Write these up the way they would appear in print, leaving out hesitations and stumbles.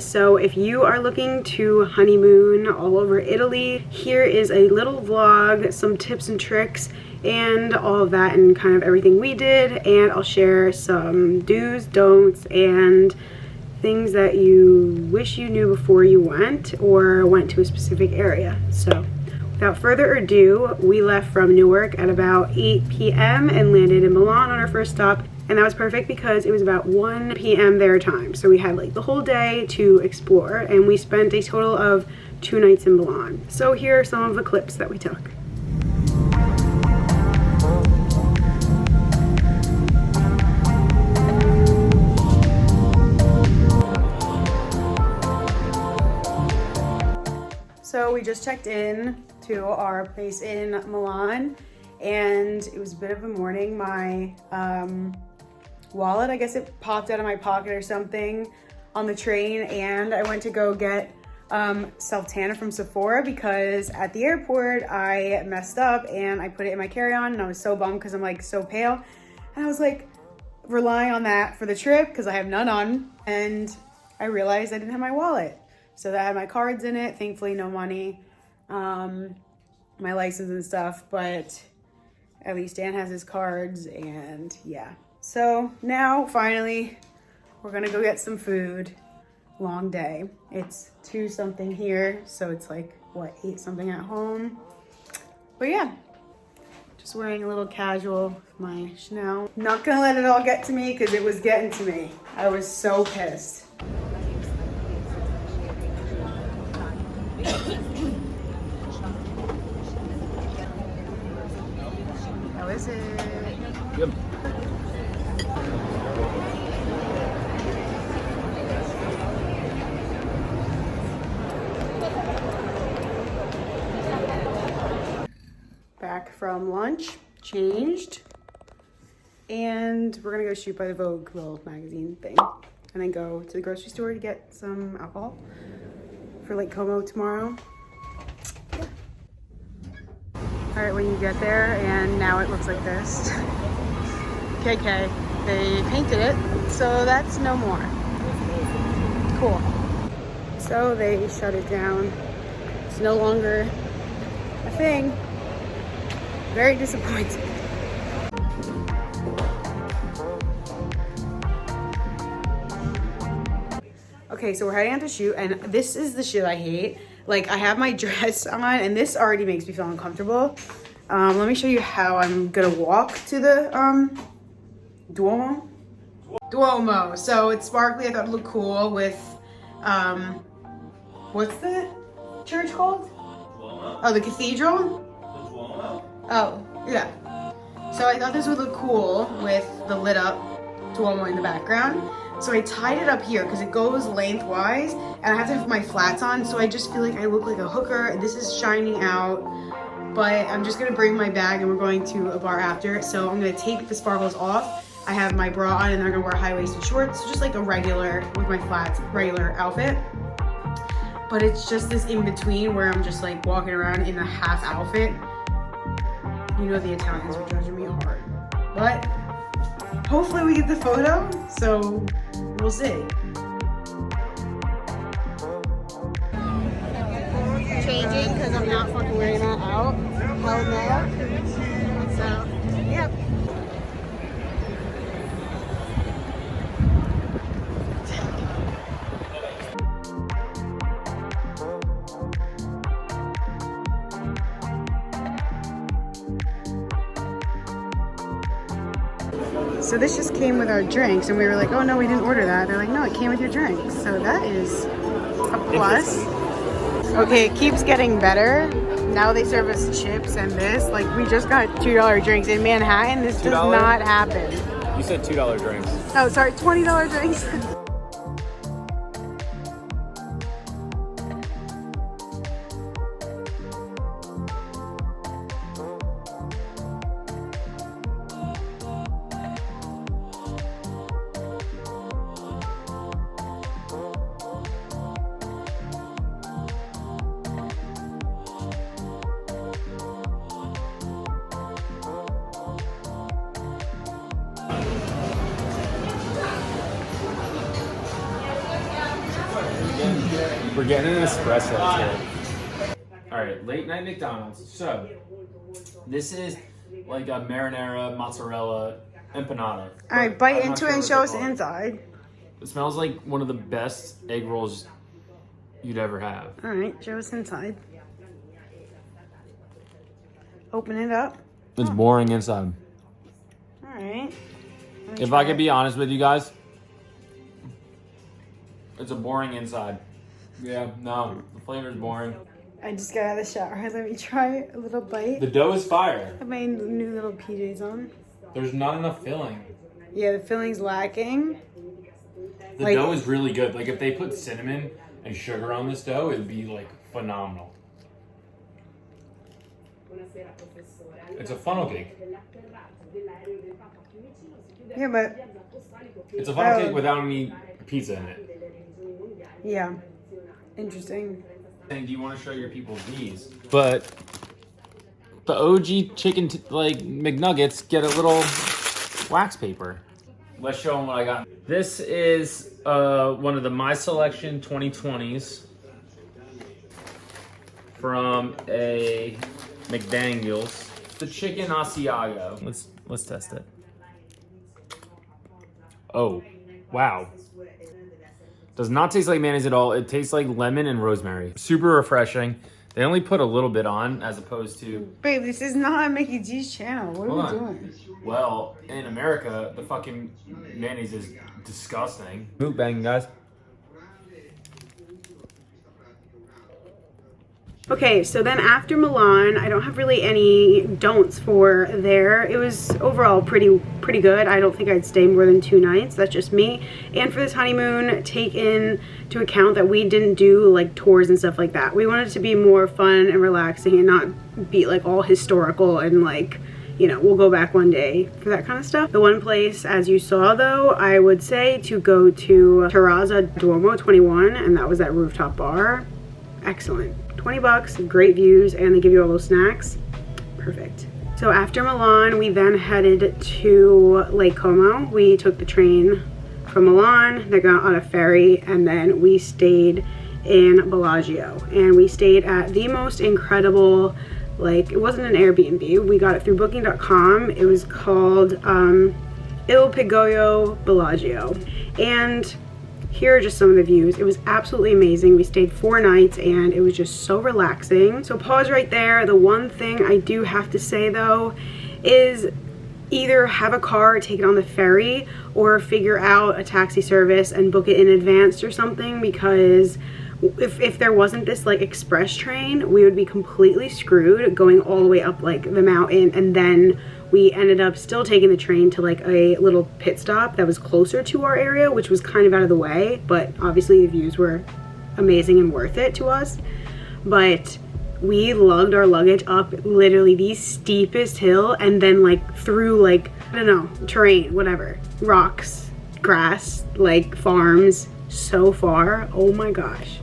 So if you are looking to honeymoon all over Italy, here is a little vlog, some tips and tricks and all of that and kind of everything we did, and I'll share some do's, don'ts, and things that you wish you knew before you went or went to a specific area. So without further ado, we left from Newark at about 8 p.m. and landed in Milan on our first stop. And that was perfect because it was about 1 p.m. their time. So we had like the whole day to explore, and we spent a total of 2 nights in Milan. So here are some of the clips that we took. So we just checked in to our place in Milan, and it was a bit of a morning. My wallet, I guess it popped out of my pocket or something on the train, and I went to go get self-tanner from Sephora because at the airport I messed up and I put it in my carry-on, and I was so bummed because I'm like so pale, and I was like relying on that for the trip because I have none on, and I realized I didn't have my wallet. So that had my cards in it, thankfully no money, my license and stuff, but at least Dan has his cards, and yeah. So now finally we're gonna go get some food. Long day. It's 2 something here, so it's like what, 8 something at home. But yeah, just wearing a little casual, my Chanel. Not gonna let it all get to me because it was getting to me. I was so pissed. How is it? Good. Back from lunch, changed, and we're gonna go shoot by the Vogue little magazine thing, and then go to the grocery store to get some alcohol for Lake Como tomorrow. Yeah. All right, when you get there, and now it looks like this. KK, they painted it, so that's no more. Cool. So they shut it down. It's no longer a thing. Very disappointed. Okay, so we're heading out to shoot, and this is the shit I hate. Like, I have my dress on, and this already makes me feel uncomfortable. Let me show you how I'm gonna walk to the Duomo. So it's sparkly. I thought it looked cool with what's the church called? Duomo. Oh, the cathedral. The Duomo. Oh, yeah. So I thought this would look cool with the lit up Duomo in the background. So I tied it up here because it goes lengthwise, and I have to have my flats on, so I just feel like I look like a hooker. This is shining out, but I'm just gonna bring my bag and we're going to a bar after. So I'm gonna take the sparkles off. I have my bra on, and then I'm gonna wear high-waisted shorts, just like a regular, with my flats, regular outfit. But it's just this in-between where I'm just like walking around in a half outfit. You know the Italians are judging me hard. But hopefully we get the photo, so we'll see. Changing because I'm not fucking wearing that out. Hell no. So, yep. So this just came with our drinks, and we were like, oh no, we didn't order that. They're like, no, it came with your drinks. So that is a plus. Okay, it keeps getting better. Now they serve us chips and this. Like, we just got $2 drinks. In Manhattan, this does not happen. You said $2 drinks. Oh, sorry, $20 drinks. We're getting an espresso too. All right, late night McDonald's. So this is like a marinara mozzarella empanada. All right, bite I'm not into sure it and what show they us the call it. inside. It smells like one of the best egg rolls you'd ever have. All right, show us inside. Open it up. It's boring inside. All right. If I could be honest with you guys, it's a boring inside. Yeah, no, the flavor's boring. I just got out of the shower. Let me try a little bite. The dough is fire. I have my new little PJs on. There's not enough filling. Yeah, the filling's lacking. The dough is really good. Like if they put cinnamon and sugar on this dough, it'd be like phenomenal. It's a funnel cake. Yeah, but It's a funnel cake without any pizza in it. yeah, interesting. Do you want to show your people these? But the OG chicken like McNuggets get a little wax paper. Let's show them what I got. This is one of the My Selection 2020s from a McDaniel's. The chicken Asiago. Let's test it. Oh, wow. Does not taste like mayonnaise at all. It tastes like lemon and rosemary. Super refreshing. They only put a little bit on as opposed to... Babe, this is not a Mickey G's channel. What are we doing? Well, in America, the fucking mayonnaise is disgusting. Mukbang, guys. Okay, so then after Milan, I don't have really any don'ts for there. It was overall pretty good. I don't think I'd stay more than 2 nights. That's just me. And for this honeymoon, take into account that we didn't do like tours and stuff like that. We wanted it to be more fun and relaxing and not be like all historical and like, you know, we'll go back one day for that kind of stuff. The one place, as you saw though, I would say to go to Terrazza Duomo 21, and that was that rooftop bar. Excellent. 20 bucks, great views, and they give you all those snacks. Perfect. So after Milan, we then headed to Lake Como. We took the train from Milan, then got on a ferry, and then we stayed in Bellagio. And we stayed at the most incredible, like, it wasn't an Airbnb. We got it through booking.com. It was called Il Pigoio Bellagio. And here are just some of the views. It was absolutely amazing. We stayed 4 nights and it was just so relaxing. So pause right there. The one thing I do have to say though is either have a car, take it on the ferry, or figure out a taxi service and book it in advance or something, because if there wasn't this like express train, we would be completely screwed going all the way up like the mountain, and then we ended up still taking the train to like a little pit stop that was closer to our area, which was kind of out of the way, but obviously the views were amazing and worth it to us. But we lugged our luggage up literally the steepest hill and then like through like, I don't know, terrain, whatever, rocks, grass, like farms, so far. Oh my gosh.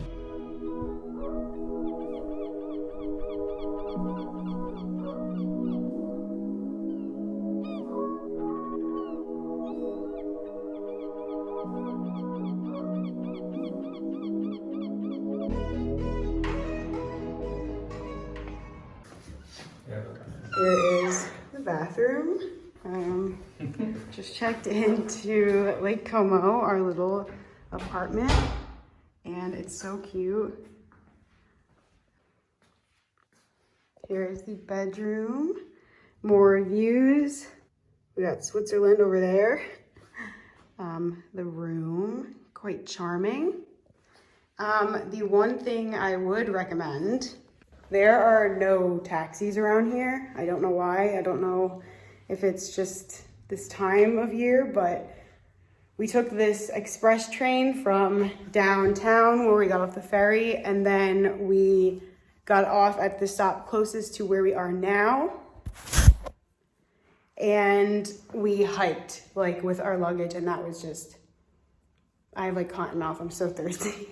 Here is the bathroom. Just checked into Lake Como, our little apartment, and it's so cute. Here is the bedroom. More views. We got Switzerland over there. The room, quite charming. The one thing I would recommend, there are no taxis around here. I don't know why. I don't know if it's just this time of year, but we took this express train from downtown where we got off the ferry, and then we got off at the stop closest to where we are now. And we hiked like with our luggage, and that was just, I have like cotton mouth, I'm so thirsty.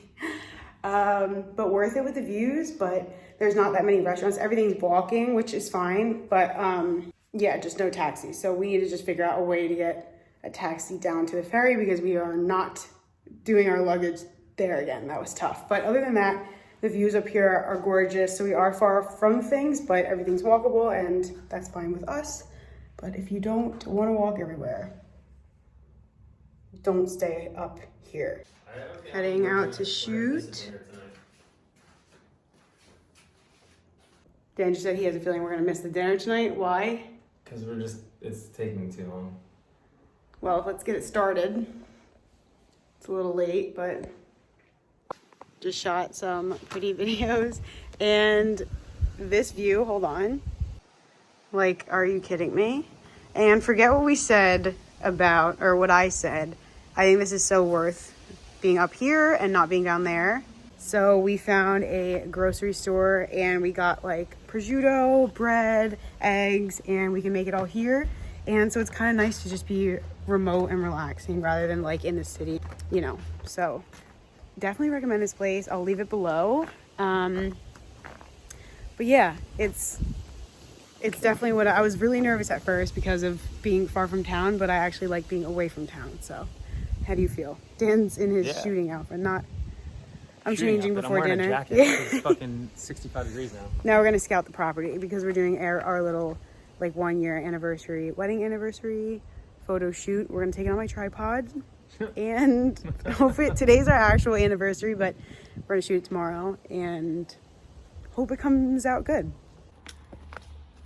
But worth it with the views, but there's not that many restaurants. Everything's walking, which is fine, but yeah, just no taxis. So we need to just figure out a way to get a taxi down to the ferry because we are not doing our luggage there again. That was tough. But other than that, the views up here are gorgeous. So we are far from things, but everything's walkable and that's fine with us. But if you don't want to walk everywhere, don't stay up here. Heading out to shoot. Dan just said he has a feeling we're gonna miss the dinner tonight. Why? Because it's taking too long. Well, let's get it started. It's a little late, but just shot some pretty videos. And this view, hold on. Like, are you kidding me? And forget what we said about, or what I said. I think this is so worth being up here and not being down there. So we found a grocery store and we got like prosciutto, bread, eggs, and we can make it all here. And so it's kind of nice to just be remote and relaxing rather than like in the city, you know. So definitely recommend this place. I'll leave it below. But yeah, it's definitely what I was really nervous at first because of being far from town, but I actually like being away from town. So how do you feel? Dan's in his shooting outfit, not. I'm changing before dinner. I'm wearing a jacket. It's fucking 65 degrees now. Now we're gonna scout the property because we're doing our little like 1 year anniversary, wedding anniversary photo shoot. We're gonna take it on my tripod and hopefully today's our actual anniversary, but we're gonna shoot it tomorrow and hope it comes out good.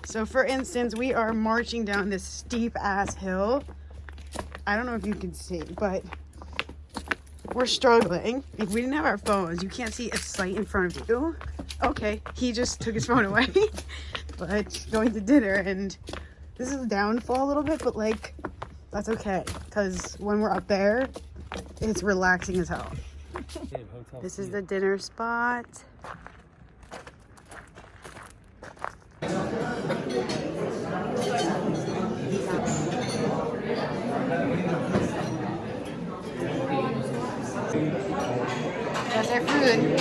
So for instance, we are marching down this steep ass hill. I don't know if you can see, but we're struggling. If we didn't have our phones, you can't see a sight in front of you. Okay, he just took his phone away. But going to dinner, and this is a downfall a little bit, but like, that's okay. Because when we're up there, it's relaxing as hell. This is the dinner spot. That's our food.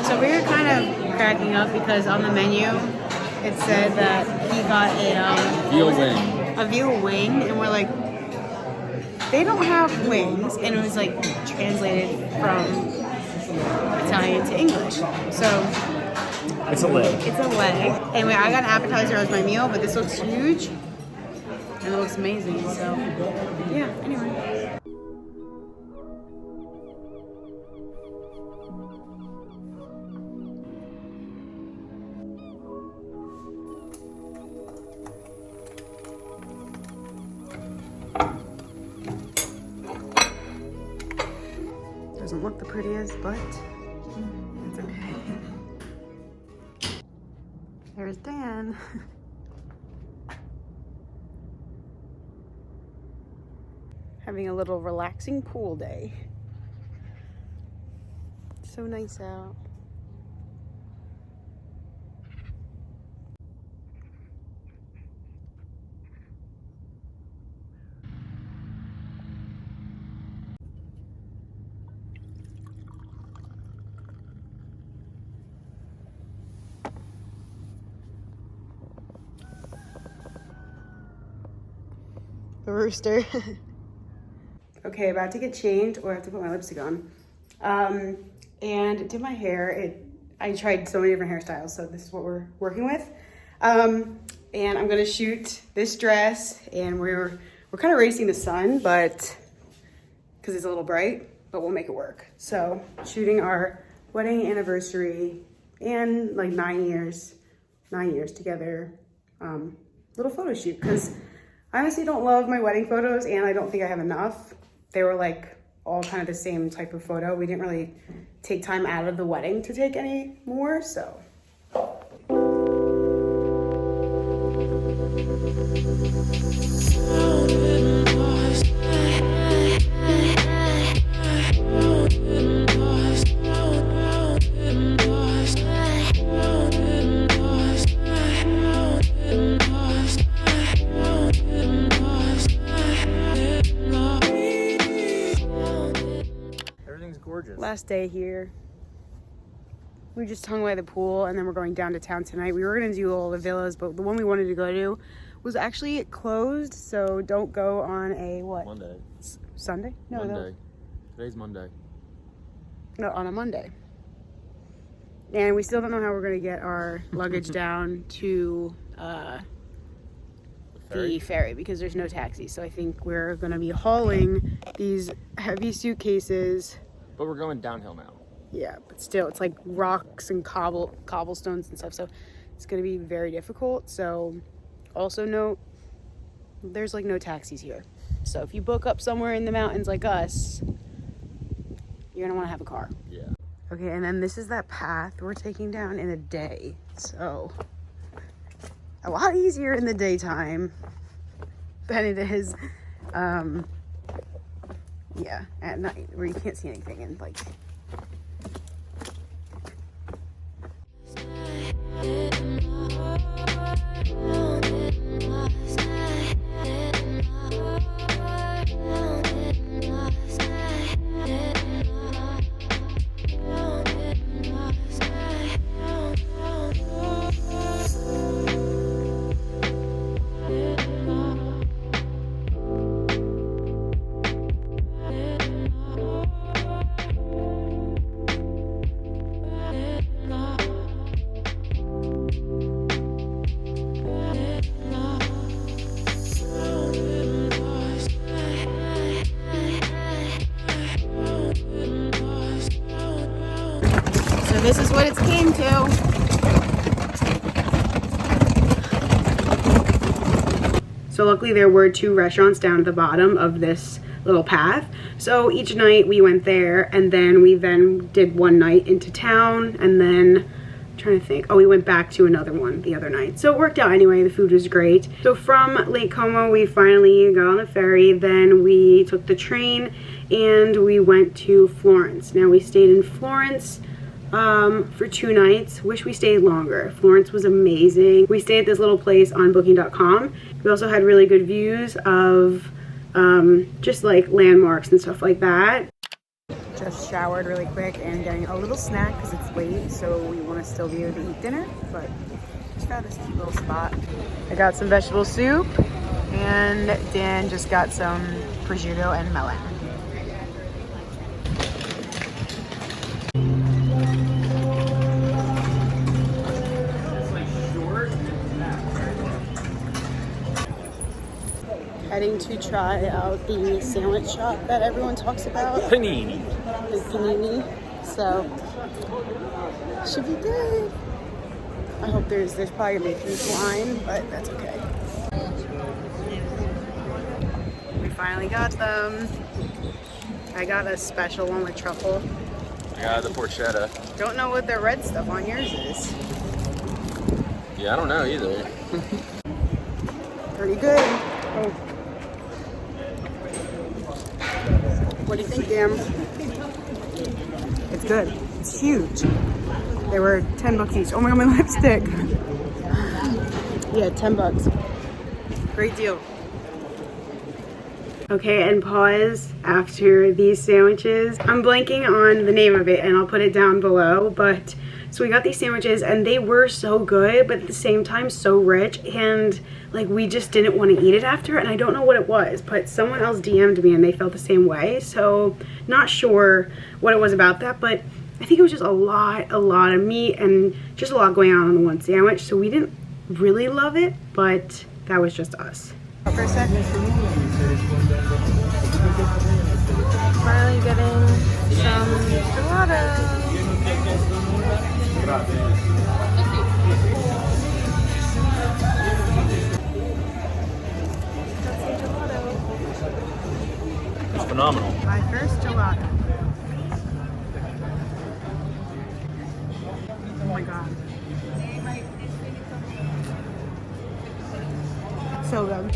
So we were kind of cracking up because on the menu it said that he got a veal wing, and we're like, they don't have wings, and it was like translated from Italian to English. So It's a leg. it's a leg. Anyway, I got an appetizer as my meal, but this looks huge and it looks amazing. So yeah, anyway. Doesn't look the prettiest, but it's okay. There's Dan. Having a little relaxing pool day. So nice out. The rooster. Okay, about to get changed. Oh, I have to put my lipstick on. And did my hair. I tried so many different hairstyles, so this is what we're working with. And I'm gonna shoot this dress, and we're kind of racing the sun, but because it's a little bright, but we'll make it work. So shooting our wedding anniversary and like 9 years together, little photo shoot, because I honestly don't love my wedding photos, and I don't think I have enough. They were like all kind of the same type of photo. We didn't really take time out of the wedding to take any more, so. Last day here. We just hung by the pool, and then we're going down to town tonight. We were gonna do all the villas, but the one we wanted to go to was actually closed, so don't go on a what? Monday. Sunday? No, Monday. Today's Monday. No, on a Monday. And we still don't know how we're gonna get our luggage down to the ferry because there's no taxi. So I think we're gonna be hauling these heavy suitcases. But we're going downhill now. Yeah, but still, it's like rocks and cobblestones and stuff. So it's gonna be very difficult. So also note, there's like no taxis here. So if you book up somewhere in the mountains like us, you're gonna wanna have a car. Yeah. Okay, and then this is that path we're taking down in a day. So a lot easier in the daytime than it is, yeah, at night where you can't see anything and like. This is what it's came to. So luckily there were 2 restaurants down at the bottom of this little path. So each night we went there and then we did one night into town and then I'm trying to think. Oh, we went back to another one the other night. So it worked out anyway. The food was great. So from Lake Como, we finally got on the ferry. Then we took the train and we went to Florence. Now we stayed in Florence for 2 nights. Wish we stayed longer. Florence was amazing. We stayed at this little place on booking.com. We also had really good views of just like landmarks and stuff like that. Just showered really quick and getting a little snack because it's late, so we want to still be able to eat dinner, but just found this cute little spot. I got some vegetable soup and Dan just got some prosciutto and melon. Heading to try out the sandwich shop that everyone talks about. Panini. The panini. So, should be good. I hope there's probably gonna be a huge line, but that's okay. We finally got them. I got a special one with truffle. I got the porchetta. Don't know what the red stuff on yours is. Yeah, I don't know either. Pretty good. Oh. What do you think, Dan? It's good. It's huge. They were $10 each. Oh my god, my lipstick. Yeah, $10. Great deal. Okay, and pause after these sandwiches. I'm blanking on the name of it and I'll put it down below, but so we got these sandwiches and they were so good, but at the same time so rich, and like we just didn't want to eat it after, and I don't know what it was, but someone else DM'd me and they felt the same way. So not sure what it was about that, but I think it was just a lot of meat and just a lot going on the one sandwich. So we didn't really love it, but that was just us. For a second. Finally getting some gelato. It's phenomenal. My first gelato. Oh my god. So good.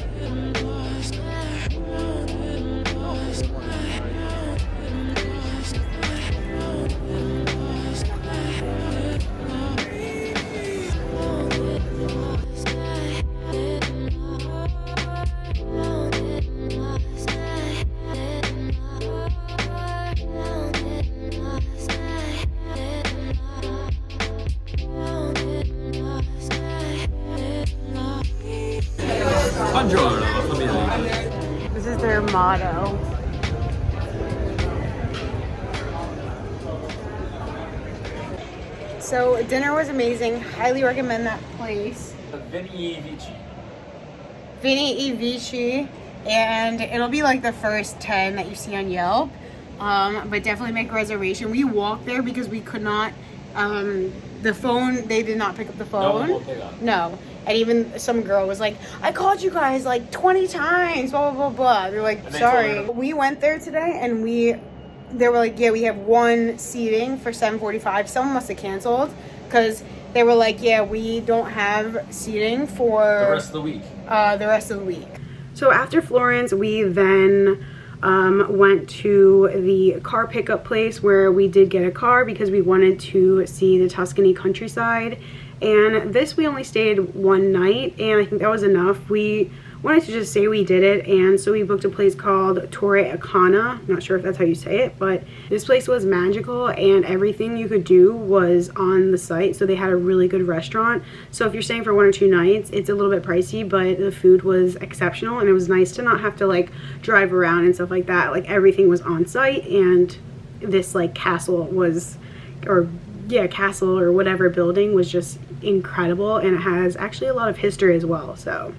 This is their motto. So dinner was amazing. Highly recommend that place. Vini Vici. Vini Vici, and it'll be like the first 10 that you see on Yelp. But definitely make a reservation. We walked there because we could not. The phone, they did not pick up the phone. No one will pick up. No. And even some girl was like, I called you guys like 20 times, blah, blah, blah, blah. They're like, sorry. We went there today and they were like, yeah, we have one seating for 7:45. Someone must have canceled because they were like, yeah, we don't have seating for The rest of the week. the rest of the week. So after Florence, we then went to the car pickup place where we did get a car because we wanted to see the Tuscany countryside. And this, we only stayed one night, and I think that was enough. We wanted to just say we did it, and so we booked a place called Torre Acana. I'm not sure if that's how you say it, but this place was magical, and everything you could do was on the site. So they had a really good restaurant. So if you're staying for 1 or 2 nights, it's a little bit pricey, but the food was exceptional, and it was nice to not have to like drive around and stuff like that. Like everything was on site, and this like castle was, or yeah, castle or whatever building was just incredible, and it has actually a lot of history as well. So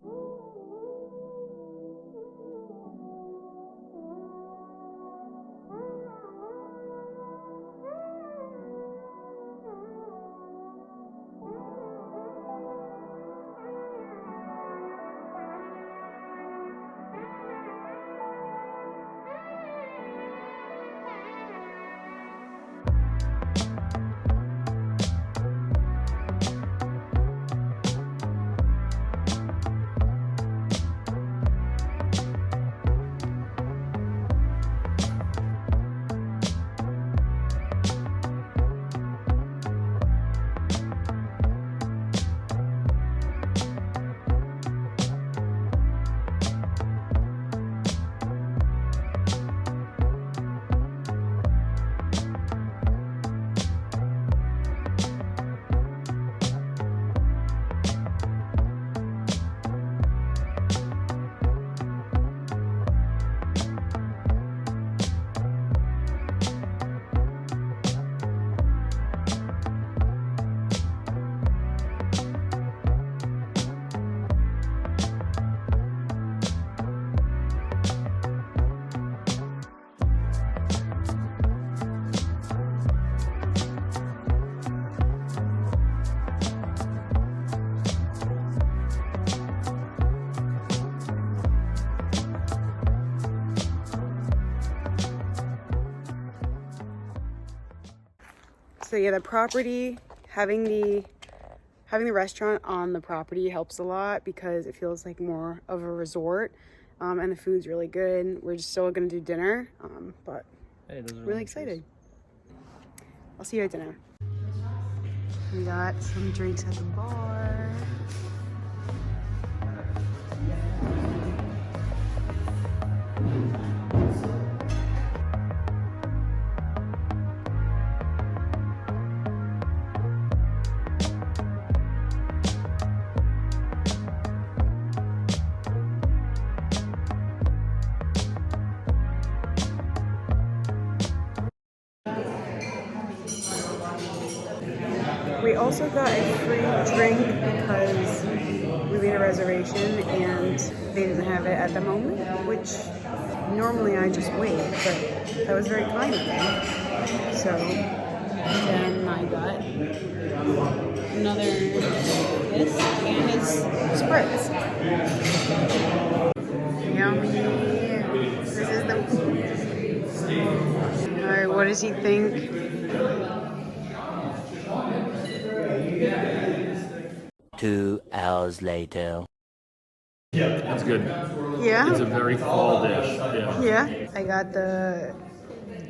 yeah, the property, having the restaurant on the property helps a lot because it feels like more of a resort, and the food's really good. We're just still gonna do dinner, but Hey, those are really excited. I'll see you at dinner. We got some drinks at the bar. We also got a free drink because we made a reservation and they didn't have it at the moment, which normally I just wait, but that was very kind of them. So then I got another this and it's spritz. Yummy. This is the... Alright, what does he think? 2 hours later. Yeah, it's good. Yeah? It's a very fall dish. Yeah. Yeah. I got the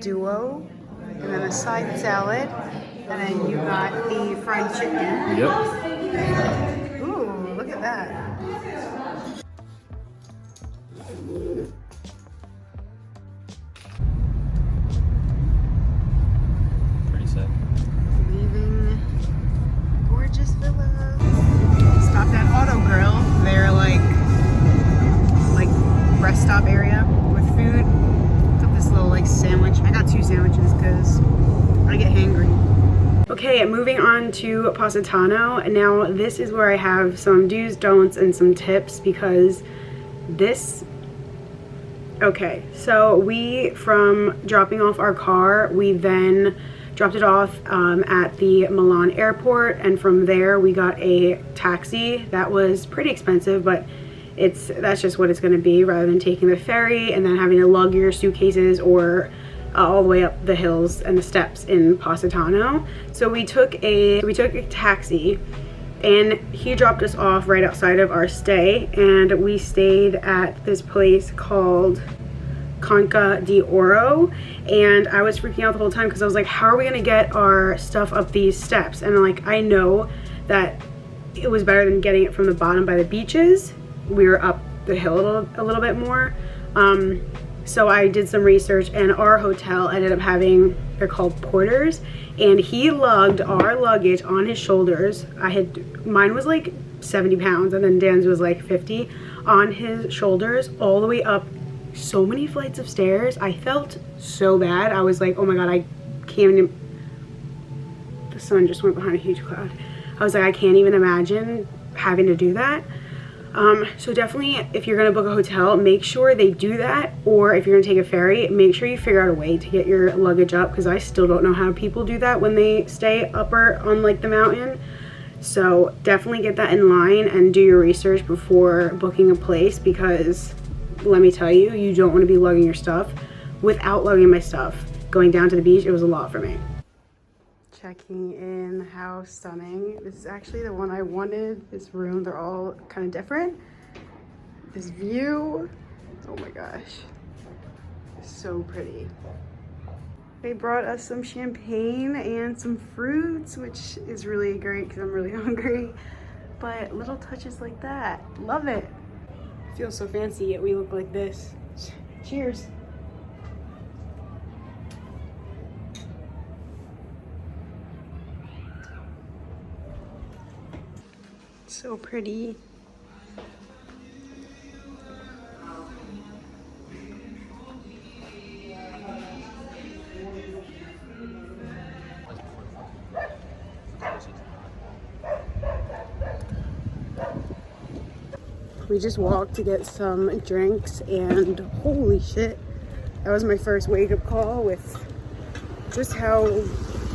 duo and then a side salad. And then you got the fried chicken. Yep. Ooh, look at that. Pretty sick. Leaving gorgeous villa. Stopped at Auto Grill. They're like rest stop area with food. Took this little like sandwich. I got 2 sandwiches because I get hangry. Okay, moving on to Positano. Now this is where I have some do's, don'ts, and some tips because this... Okay, so from dropping off our car, we then dropped it off at the Milan airport, and from there we got a taxi that was pretty expensive, but that's just what it's going to be, rather than taking the ferry and then having to lug your suitcases or all the way up the hills and the steps in Positano. So we took a taxi, and he dropped us off right outside of our stay, and we stayed at this place called Conca di Oro, and I was freaking out the whole time because I was like, how are we gonna get our stuff up these steps? And like, I know that it was better than getting it from the bottom by the beaches. We were up the hill a little bit more. So I did some research, and our hotel ended up having, they're called porters, and he lugged our luggage on his shoulders. Mine was like 70 pounds, and then Dan's was like 50, on his shoulders all the way up so many flights of stairs. I felt so bad. I was like, oh my god, I can't even... The sun just went behind a huge cloud. I was like, I can't even imagine having to do that. So definitely, if you're gonna book a hotel, make sure they do that, or if you're gonna take a ferry, make sure you figure out a way to get your luggage up, because I still don't know how people do that when they stay upper on like the mountain. So definitely get that in line and do your research before booking a place, because let me tell you, you don't want to be lugging your stuff. Without lugging my stuff, going down to the beach, it was a lot for me. Checking in, how stunning. This is actually the one I wanted. This room, they're all kind of different. This view, oh my gosh, so pretty. They brought us some champagne and some fruits, which is really great because I'm really hungry. But little touches like that, love it. Feels so fancy, yet we look like this. Cheers. So pretty. We just walked to get some drinks, and holy shit, that was my first wake-up call with just how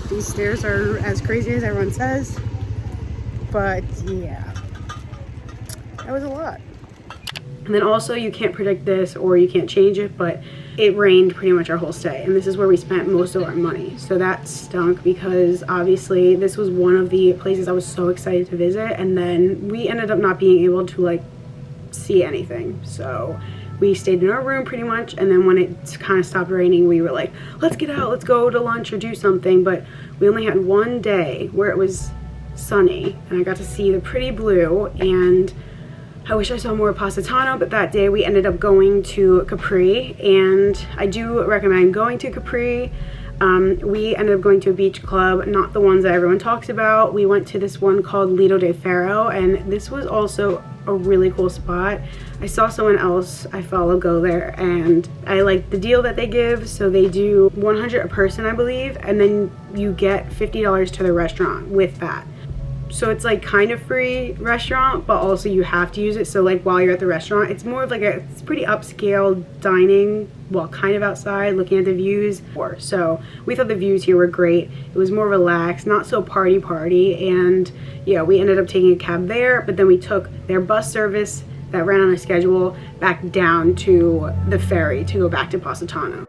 these stairs are as crazy as everyone says. But yeah, that was a lot. And then also, you can't predict this or you can't change it, but it rained pretty much our whole stay, and this is where we spent most of our money. So that stunk, because obviously this was one of the places I was so excited to visit, and then we ended up not being able to like see anything. So we stayed in our room pretty much, and then when it kind of stopped raining, we were like, let's get out, let's go to lunch or do something. But we only had one day where it was sunny, and I got to see the pretty blue, and I wish I saw more of Positano, but that day we ended up going to Capri, and I do recommend going to Capri. We ended up going to a beach club, not the ones that everyone talks about. We went to this one called Lido de Ferro, and this was also a really cool spot. I saw someone else I follow go there, and I like the deal that they give. So they do $100 a person, I believe, and then you get $50 to the restaurant with that. So it's like kind of free restaurant, but also you have to use it. So like while you're at the restaurant, it's more of like it's pretty upscale dining, well, kind of outside looking at the views. So we thought the views here were great. It was more relaxed, not so party, and yeah, we ended up taking a cab there, but then we took their bus service that ran on a schedule back down to the ferry to go back to Positano.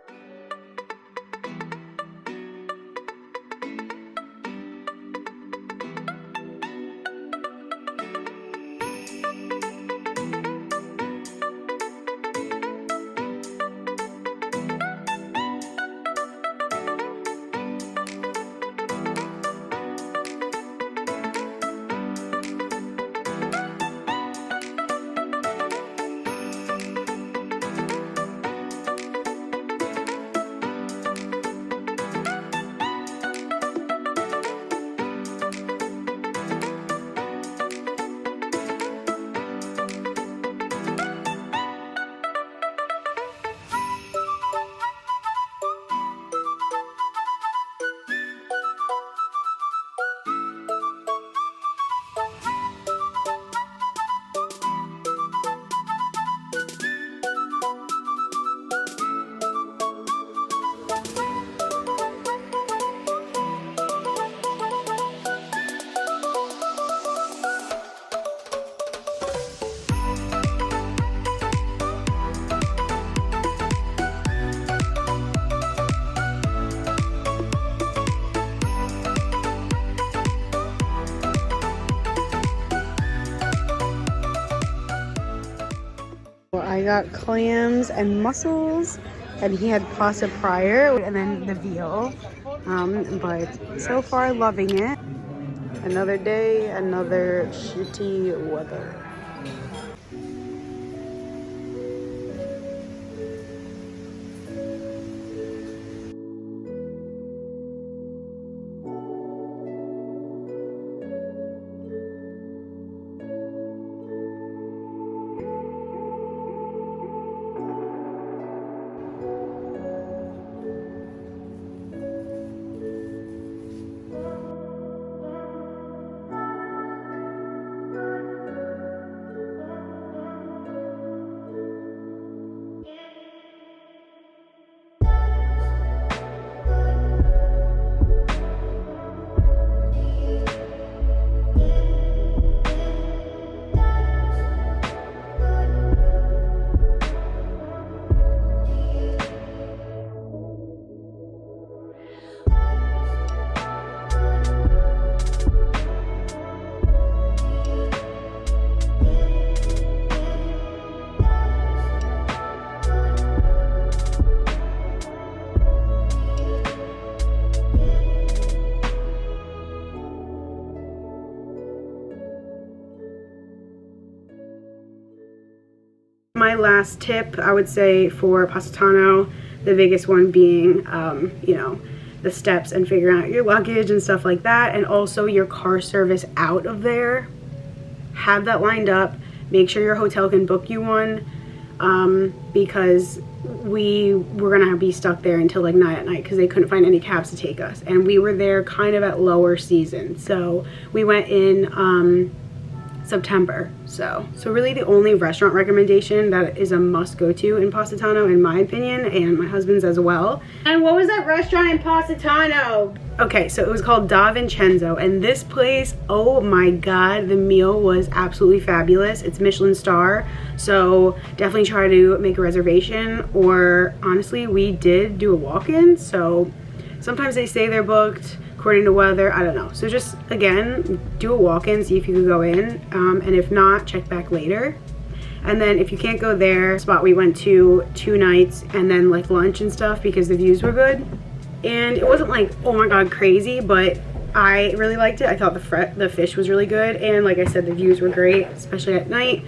I got clams and mussels, and he had pasta prior, and then the veal. But so far, loving it. Another day, another shitty weather. My last tip, I would say, for Positano, the biggest one being, you know, the steps and figuring out your luggage and stuff like that, and also your car service out of there. Have that lined up. Make sure your hotel can book you one, because we were gonna be stuck there until like 9 at night because they couldn't find any cabs to take us, and we were there kind of at lower season, so we went in September. So really the only restaurant recommendation that is a must go to in Positano, in my opinion, and my husband's as well. And what was that restaurant in Positano? Okay, so it was called Da Vincenzo, and this place, oh my god, the meal was absolutely fabulous. It's Michelin star, so definitely try to make a reservation, or honestly, we did do a walk-in, so sometimes they say they're booked according to weather, I don't know. So just, again, do a walk-in, see if you can go in, and if not, check back later. And then if you can't go there, spot we went to 2 nights, and then like lunch and stuff because the views were good. And it wasn't like, oh my god, crazy, but I really liked it. I thought the fish was really good, and like I said, the views were great, especially at night.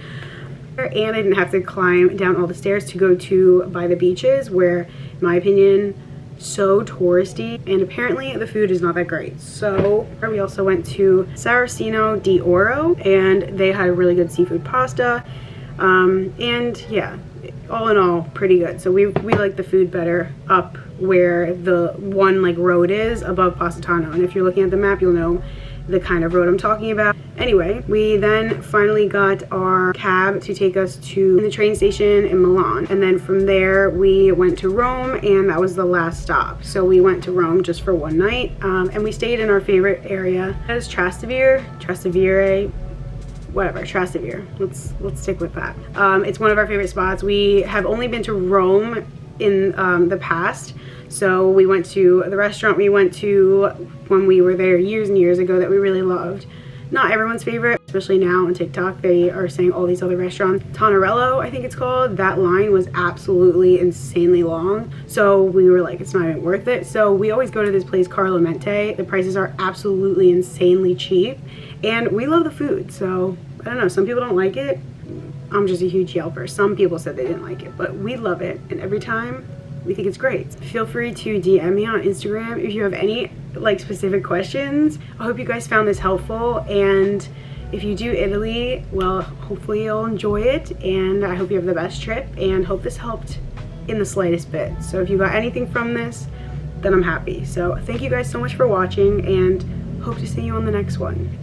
And I didn't have to climb down all the stairs to go to by the beaches, where, in my opinion, so touristy, and apparently the food is not that great. So we also went to Saraceno di Oro, and they had a really good seafood pasta, and yeah, all in all, pretty good. So we like the food better up where the one like road is above Positano, and if you're looking at the map, you'll know the kind of road I'm talking about. Anyway, we then finally got our cab to take us to the train station in Milan, and then from there we went to Rome, and that was the last stop. So we went to Rome just for one night, and we stayed in our favorite area. That is Trastevere, whatever, Trastevere. Let's stick with that. It's one of our favorite spots. We have only been to Rome in the past, so we went to the restaurant we went to when we were there years and years ago that we really loved. Not everyone's favorite, especially now on TikTok. They are saying all these other restaurants. Tonarello, I think it's called. That line was absolutely insanely long. So we were like, it's not even worth it. So we always go to this place, Carlo Mente. The prices are absolutely insanely cheap, and we love the food. So I don't know, some people don't like it. I'm just a huge Yelper. Some people said they didn't like it, but we love it, and every time we think it's great. Feel free to DM me on Instagram if you have any like specific questions. I hope you guys found this helpful, and if you do Italy, well, hopefully you'll enjoy it, and I hope you have the best trip, and hope this helped in the slightest bit. So if you got anything from this, then I'm happy. So thank you guys so much for watching, and hope to see you on the next one.